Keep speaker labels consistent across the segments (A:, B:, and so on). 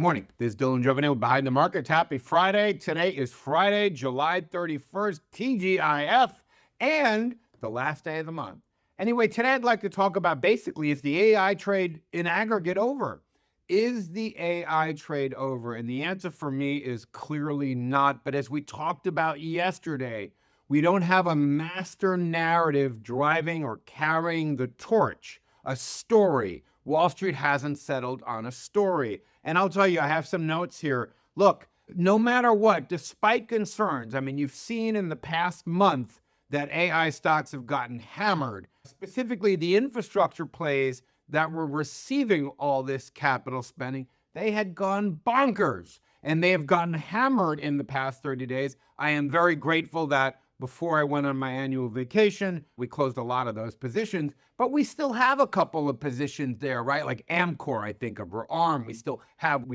A: Morning. This is Dylan Jovenel with Behind the Markets. Happy Friday. Today is Friday, July 31st, TGIF, and the last day of the month. Anyway, today I'd like to talk about basically, is the AI trade in aggregate over? Is the AI trade over? And the answer for me is clearly not. But as we talked about yesterday, we don't have a master narrative driving or carrying the torch, a story. Wall Street hasn't settled on a story. And I'll tell you, I have some notes here. Look, no matter what, despite concerns, you've seen in the past month that AI stocks have gotten hammered, specifically the infrastructure plays that were receiving all this capital spending, they had gone bonkers and they have gotten hammered in the past 30 days. I am very grateful that before I went on my annual vacation, we closed a lot of those positions, but we still have a couple of positions there, right? Like Amcor, I think, or ARM, we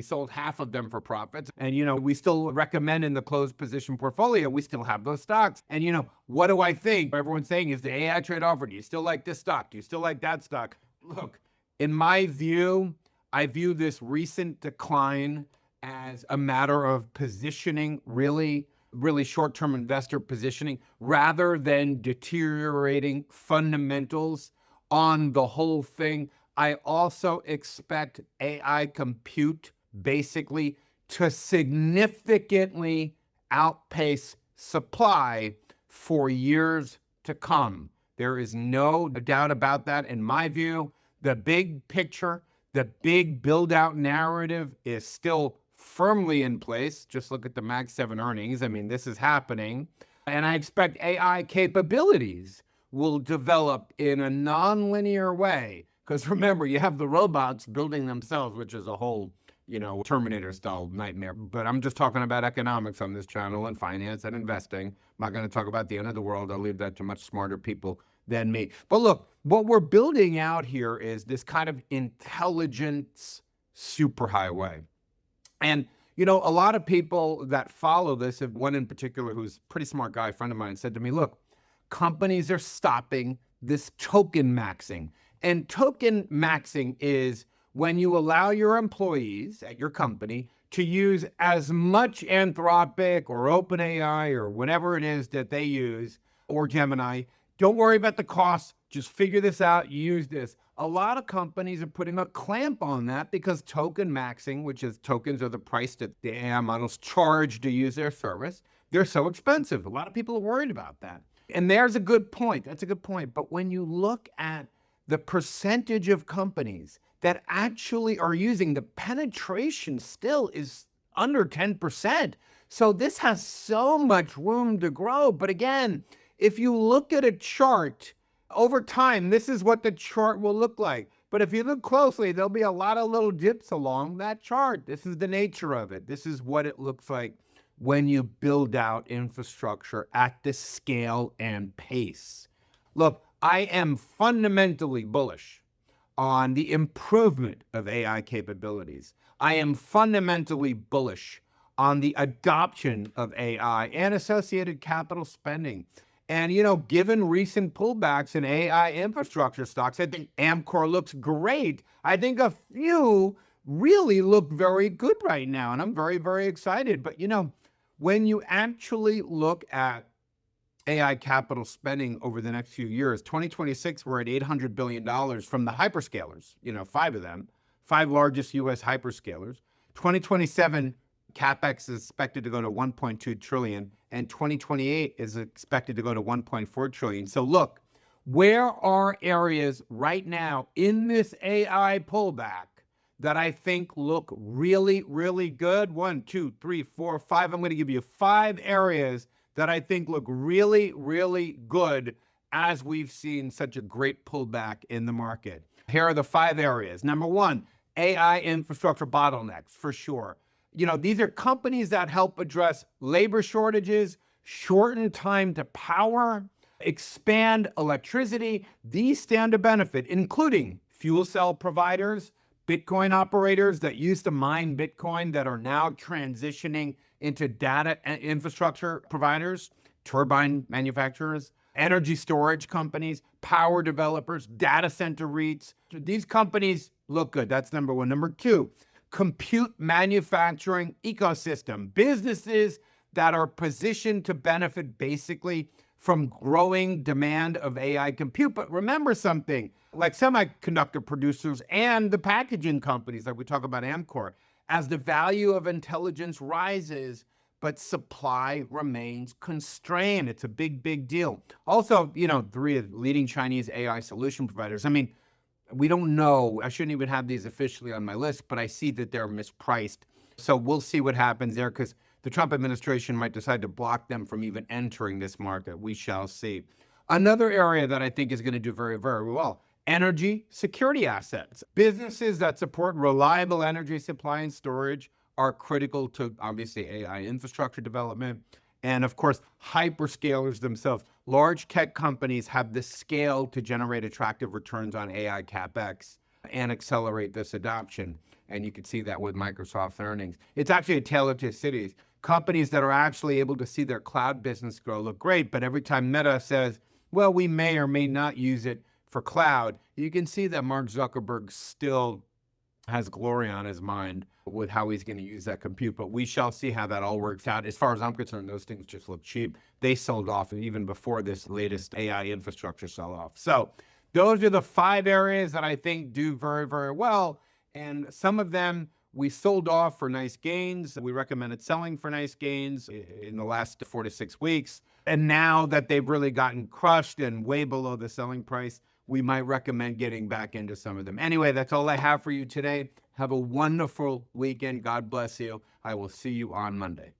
A: sold half of them for profits. And, we still recommend in the closed position portfolio, we still have those stocks. And, what do I think? Everyone's saying, is the AI trade over? Do you still like this stock? Do you still like that stock? Look, in my view, I view this recent decline as a matter of positioning, really short-term investor positioning, rather than deteriorating fundamentals on the whole thing. I also expect AI compute basically to significantly outpace supply for years to come. There is no doubt about that. In my view, the big picture, the big build-out narrative is still firmly in place. Just look at the Mag 7 earnings. This is happening. And I expect AI capabilities will develop in a non-linear way. Because remember, you have the robots building themselves, which is a whole, Terminator-style nightmare. But I'm just talking about economics on this channel and finance and investing. I'm not going to talk about the end of the world. I'll leave that to much smarter people than me. But look, what we're building out here is this kind of intelligence superhighway. And, a lot of people that follow this, one in particular who's a pretty smart guy, a friend of mine, said to me, look, companies are stopping this token maxing. And token maxing is when you allow your employees at your company to use as much Anthropic or OpenAI or whatever it is that they use, or Gemini. Don't worry about the costs. Just figure this out. Use this. A lot of companies are putting a clamp on that because token maxing, which is tokens are the price that the AI models charge to use their service, they're so expensive. A lot of people are worried about that. And there's a good point. That's a good point. But when you look at the percentage of companies that actually are using, the penetration still is under 10%. So this has so much room to grow. But again, if you look at a chart, over time, this is what the chart will look like. But if you look closely, there'll be a lot of little dips along that chart. This is the nature of it. This is what it looks like when you build out infrastructure at this scale and pace. Look, I am fundamentally bullish on the improvement of AI capabilities. I am fundamentally bullish on the adoption of AI and associated capital spending. And, given recent pullbacks in AI infrastructure stocks, I think Amcor looks great. I think a few really look very good right now, and I'm very, very excited. But, when you actually look at AI capital spending over the next few years, 2026, we're at $800 billion from the hyperscalers, 5 of them, 5 largest US hyperscalers. 2027, CapEx is expected to go to 1.2 trillion, and 2028 is expected to go to 1.4 trillion. So look, where are areas right now in this AI pullback that I think look really, really good? 1, 2, 3, 4, 5. I'm going to give you 5 areas that I think look really, really good as we've seen such a great pullback in the market. Here are the 5 areas. Number 1, AI infrastructure bottlenecks, for sure. These are companies that help address labor shortages, shorten time to power, expand electricity. These stand to benefit, including fuel cell providers, Bitcoin operators that used to mine Bitcoin that are now transitioning into data and infrastructure providers, turbine manufacturers, energy storage companies, power developers, data center REITs. These companies look good. That's number 1. Number 2, compute manufacturing ecosystem, businesses that are positioned to benefit basically from growing demand of AI compute. But remember something, like semiconductor producers and the packaging companies, like we talk about Amcor, as the value of intelligence rises, but supply remains constrained. It's a big, big deal. Also, 3 leading Chinese AI solution providers. I mean, we don't know. I shouldn't even have these officially on my list, but I see that they're mispriced. So we'll see what happens there, because the Trump administration might decide to block them from even entering this market. We shall see. Another area that I think is going to do very, very well, energy security assets. Businesses that support reliable energy supply and storage are critical to, obviously, AI infrastructure development. And of course, hyperscalers themselves. Large tech companies have the scale to generate attractive returns on AI CapEx and accelerate this adoption. And you can see that with Microsoft's earnings. It's actually a tale of two cities. Companies that are actually able to see their cloud business grow look great, but every time Meta says, well, we may or may not use it for cloud, you can see that Mark Zuckerberg still has glory on his mind with how he's going to use that compute. But we shall see how that all works out. As far as I'm concerned, those things just look cheap. They sold off even before this latest AI infrastructure sell-off. So those are the 5 areas that I think do very, very well. And some of them we sold off for nice gains. We recommended selling for nice gains in the last 4 to 6 weeks. And now that they've really gotten crushed and way below the selling price, we might recommend getting back into some of them. Anyway, that's all I have for you today. Have a wonderful weekend. God bless you. I will see you on Monday.